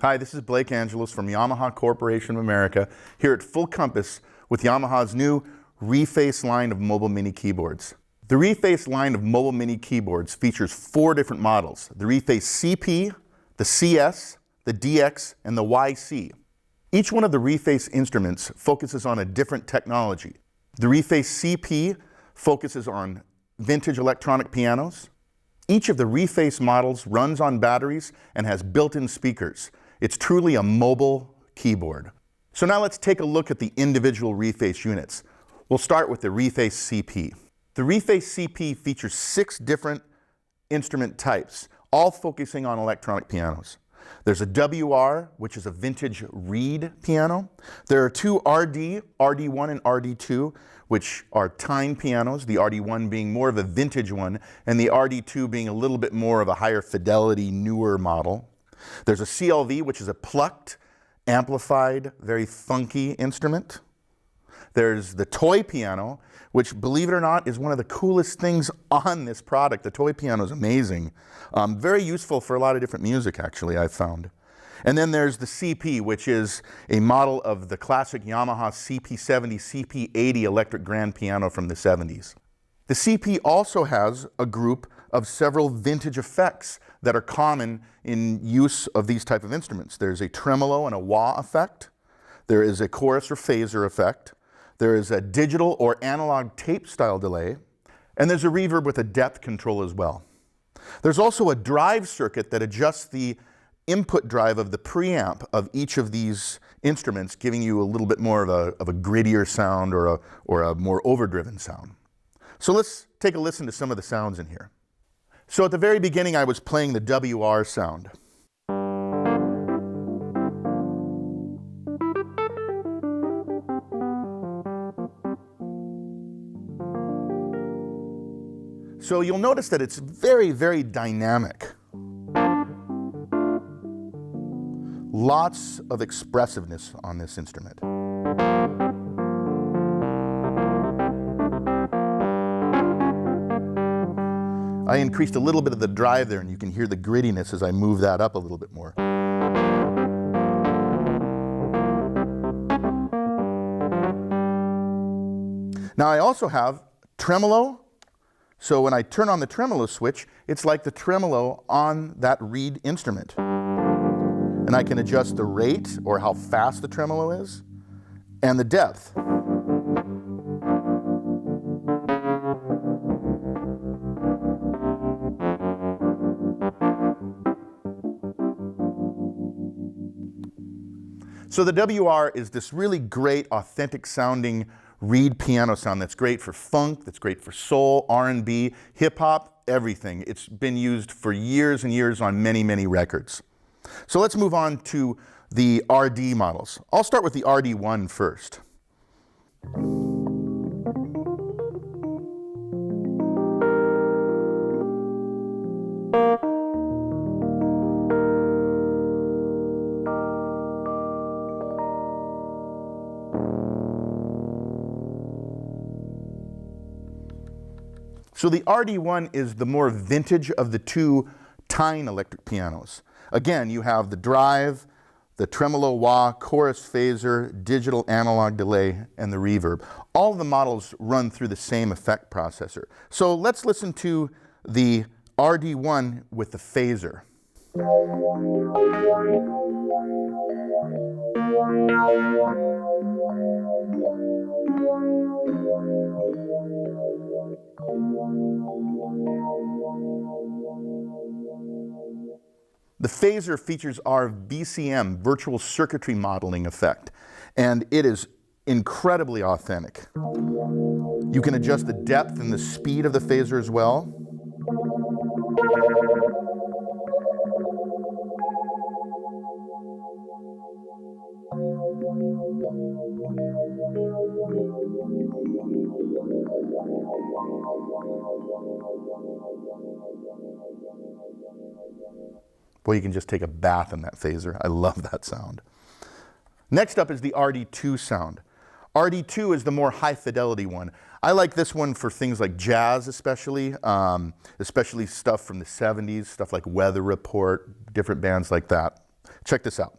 Hi, this is Blake Angelos from Yamaha Corporation of America here at Full Compass with Yamaha's new Reface line of mobile mini keyboards. The Reface line of mobile mini keyboards features 4 different models: the Reface CP, the CS, the DX, and the YC. Each one of the Reface instruments focuses on a different technology. The Reface CP focuses on vintage electronic pianos. Each of the Reface models runs on batteries and has built-in speakers. It's truly a mobile keyboard. So now let's take a look at the individual Reface units. We'll start with the Reface CP. The Reface CP features 6 different instrument types, all focusing on electronic pianos. There's a WR, which is a vintage reed piano. There are 2 RD, RD1 and RD2, which are tine pianos, the RD1 being more of a vintage one, and the RD2 being a little bit more of a higher fidelity, newer model. There's a CLV, which is a plucked, amplified, very funky instrument. There's the toy piano, which, believe it or not, is one of the coolest things on this product. The toy piano is amazing. Very useful for a lot of different music, actually, I've found. And then there's the CP, which is a model of the classic Yamaha CP70, CP80 electric grand piano from the 70s. The CP also has a group of several vintage effects that are common in use of these type of instruments. There's a tremolo and a wah effect. There is a chorus or phaser effect. There is a digital or analog tape style delay. And there's a reverb with a depth control as well. There's also a drive circuit that adjusts the input drive of the preamp of each of these instruments, giving you a little bit more of a grittier sound or a more overdriven sound. So let's take a listen to some of the sounds in here. So at the very beginning, I was playing the WR sound. So you'll notice that it's very, very dynamic. Lots of expressiveness on this instrument. I increased a little bit of the drive there, and you can hear the grittiness as I move that up a little bit more. Now I also have tremolo. So when I turn on the tremolo switch, it's like the tremolo on that reed instrument. And I can adjust the rate, or how fast the tremolo is, and the depth. So the WR is this really great, authentic sounding reed piano sound that's great for funk, that's great for soul, R&B, hip hop, everything. It's been used for years and years on many, many records. So let's move on to the RD models. I'll start with the RD1 first. So the RD1 is the more vintage of the 2 tine electric pianos. Again, you have the drive, the tremolo wah, chorus phaser, digital analog delay, and the reverb. All of the models run through the same effect processor. So let's listen to the RD1 with the phaser. The phaser features our VCM, virtual circuitry modeling effect, and it is incredibly authentic. You can adjust the depth and the speed of the phaser as well. Boy, you can just take a bath in that phaser. I love that sound. Next up is the RD2 sound. RD2 is the more high fidelity one. I like this one for things like jazz especially stuff from the 70s, stuff like Weather Report, different bands like that. Check this out.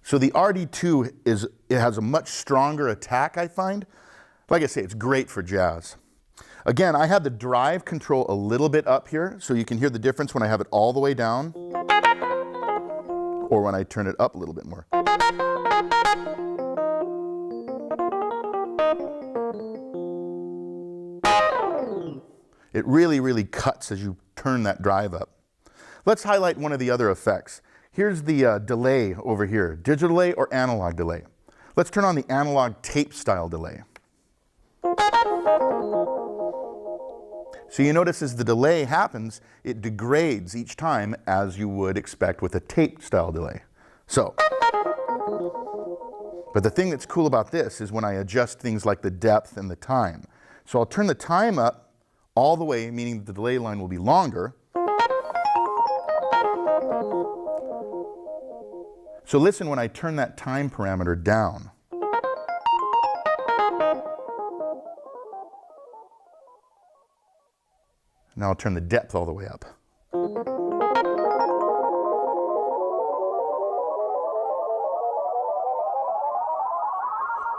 So the RD2 it has a much stronger attack, I find. Like I say, it's great for jazz. Again, I have the drive control a little bit up here, so you can hear the difference when I have it all the way down, or when I turn it up a little bit more. It really, really cuts as you turn that drive up. Let's highlight one of the other effects. Here's the delay over here, digital delay or analog delay. Let's turn on the analog tape style delay. So you notice as the delay happens, it degrades each time as you would expect with a tape style delay. So, but the thing that's cool about this is when I adjust things like the depth and the time. So I'll turn the time up all the way, meaning the delay line will be longer. So listen when I turn that time parameter down. Now I'll turn the depth all the way up.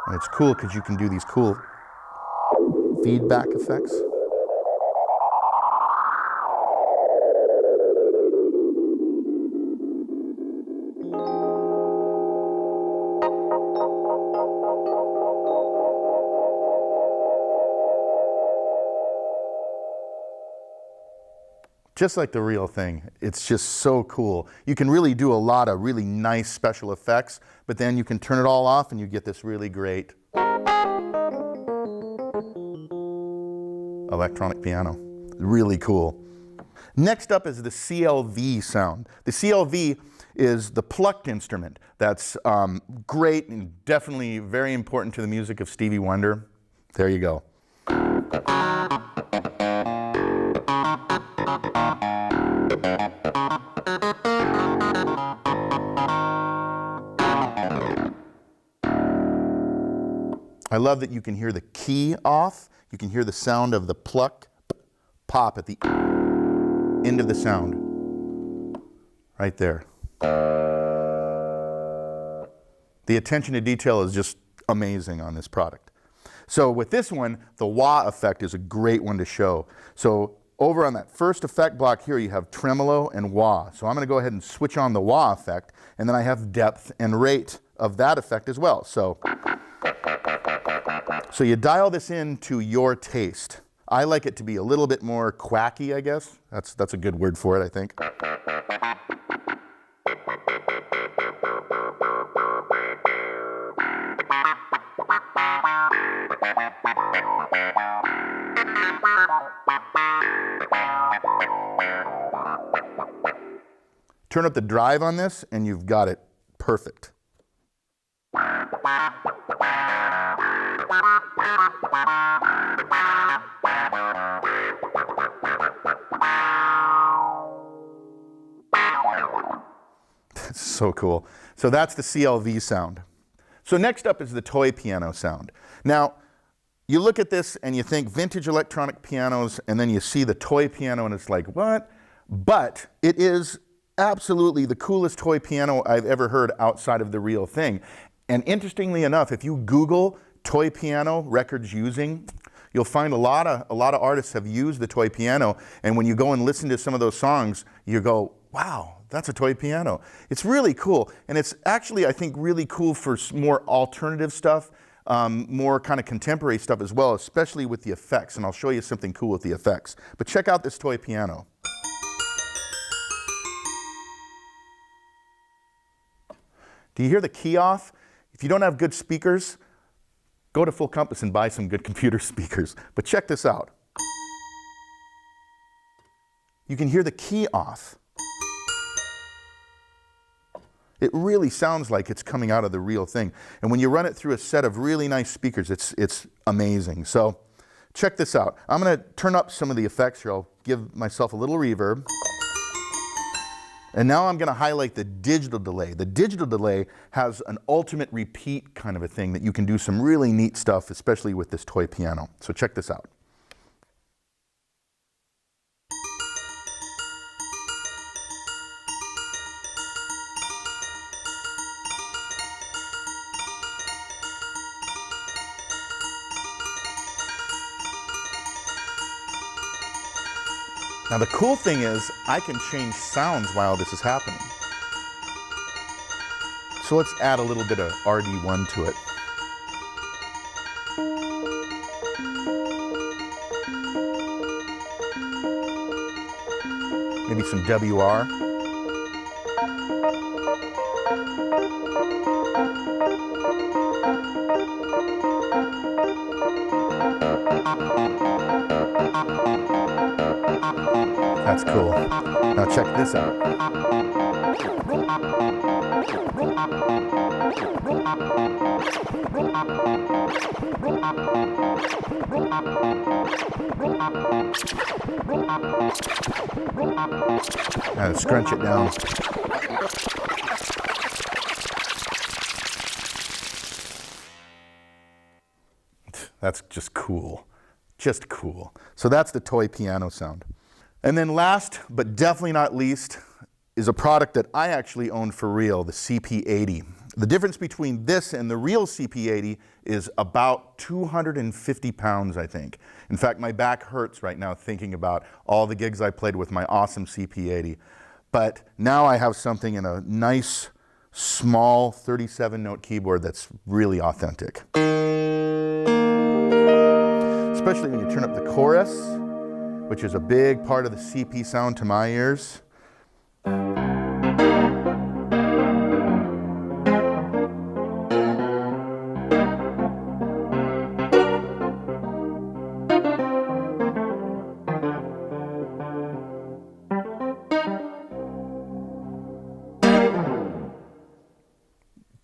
And it's cool because you can do these cool feedback effects. Just like the real thing. It's just so cool. You can really do a lot of really nice special effects, but then you can turn it all off and you get this really great electronic piano. Really cool. Next up is the CLV sound. The CLV is the plucked instrument. That's great and definitely very important to the music of Stevie Wonder. There you go. I love that you can hear the key off. You can hear the sound of the pluck, pop at the end of the sound. Right there. The attention to detail is just amazing on this product. So with this one, the wah effect is a great one to show. So over on that first effect block here, you have tremolo and wah. So I'm going to go ahead and switch on the wah effect, and then I have depth and rate of that effect as well. So you dial this in to your taste. I like it to be a little bit more quacky, I guess. That's a good word for it, I think. Turn up the drive on this and you've got it perfect. That's so cool. So that's the CLV sound. So next up is the toy piano sound. Now, you look at this and you think vintage electronic pianos, and then you see the toy piano and it's like, what? But it is absolutely the coolest toy piano I've ever heard outside of the real thing. And interestingly enough, if you Google toy piano records using, you'll find a lot of artists have used the toy piano, and when you go and listen to some of those songs, you go, wow, that's a toy piano. It's really cool, and it's actually, I think, really cool for more alternative stuff, more kind of contemporary stuff as well, especially with the effects, and I'll show you something cool with the effects. But check out this toy piano. Do you hear the key off? If you don't have good speakers, go to Full Compass and buy some good computer speakers. But check this out. You can hear the key off. It really sounds like it's coming out of the real thing. And when you run it through a set of really nice speakers, it's amazing. So check this out. I'm going to turn up some of the effects here. I'll give myself a little reverb. And now I'm going to highlight the digital delay. The digital delay has an ultimate repeat kind of a thing that you can do some really neat stuff, especially with this toy piano. So check this out. Now the cool thing is I can change sounds while this is happening. So let's add a little bit of RD1 to it. Maybe some WR. That's cool. Now check this out. Now scrunch it down. That's just cool. Just cool. So that's the toy piano sound. And then last, but definitely not least, is a product that I actually own for real, the CP80. The difference between this and the real CP80 is about 250 pounds, I think. In fact, my back hurts right now thinking about all the gigs I played with my awesome CP80. But now I have something in a nice, small 37-note keyboard that's really authentic. Especially when you turn up the chorus, which is a big part of the CP sound to my ears.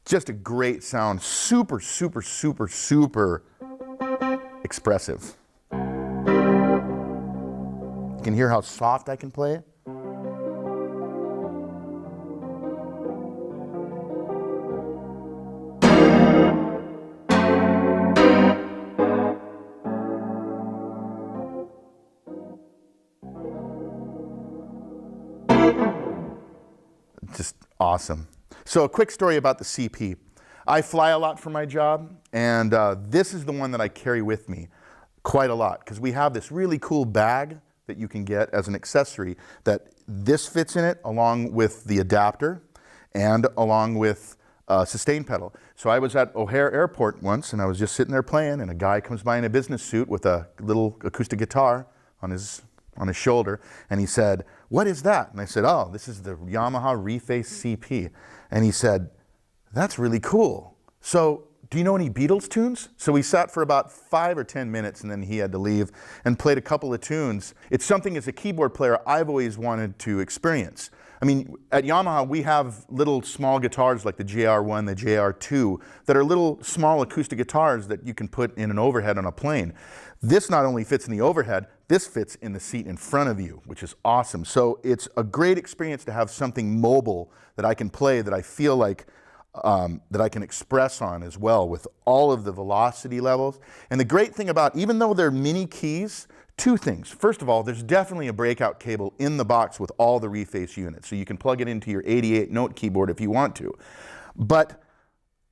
Just a great sound, super, super, super, super expressive. You can hear how soft I can play it. Just awesome. So a quick story about the CP. I fly a lot for my job, and this is the one that I carry with me quite a lot, because we have this really cool bag that you can get as an accessory that this fits in it along with the adapter and along with a sustain pedal. So I was at O'Hare Airport once, and I was just sitting there playing, and a guy comes by in a business suit with a little acoustic guitar on his shoulder, and he said, "What is that?" And I said, "Oh, this is the Yamaha reface CP." And he said, "That's really cool. So do you know any Beatles tunes?" So we sat for about 5 or 10 minutes, and then he had to leave and played a couple of tunes. It's something as a keyboard player I've always wanted to experience. I mean, at Yamaha, we have little small guitars like the JR1, the JR2, that are little small acoustic guitars that you can put in an overhead on a plane. This not only fits in the overhead, this fits in the seat in front of you, which is awesome. So it's a great experience to have something mobile that I can play, that I feel like that I can express on as well, with all of the velocity levels. And the great thing about, even though they're mini keys, two things. First of all, there's definitely a breakout cable in the box with all the reface units, so you can plug it into your 88-note keyboard if you want to. But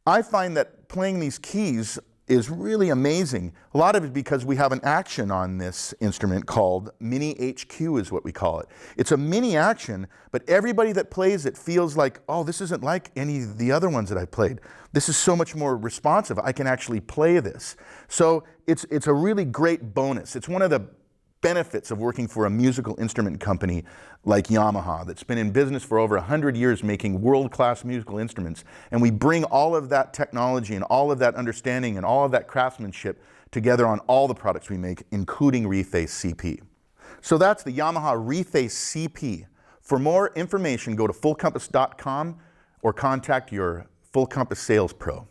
I find that playing these keys is really amazing. A lot of it because we have an action on this instrument called Mini HQ is what we call it. It's a mini action, but everybody that plays it feels like, oh, this isn't like any of the other ones that I played. This is so much more responsive. I can actually play this. So it's a really great bonus. It's one of the benefits of working for a musical instrument company like Yamaha that's been in business for over 100 years making world-class musical instruments, and we bring all of that technology and all of that understanding and all of that craftsmanship together on all the products we make, including Reface CP. So that's the Yamaha Reface CP. For more information, go to fullcompass.com. or contact your Full Compass sales pro.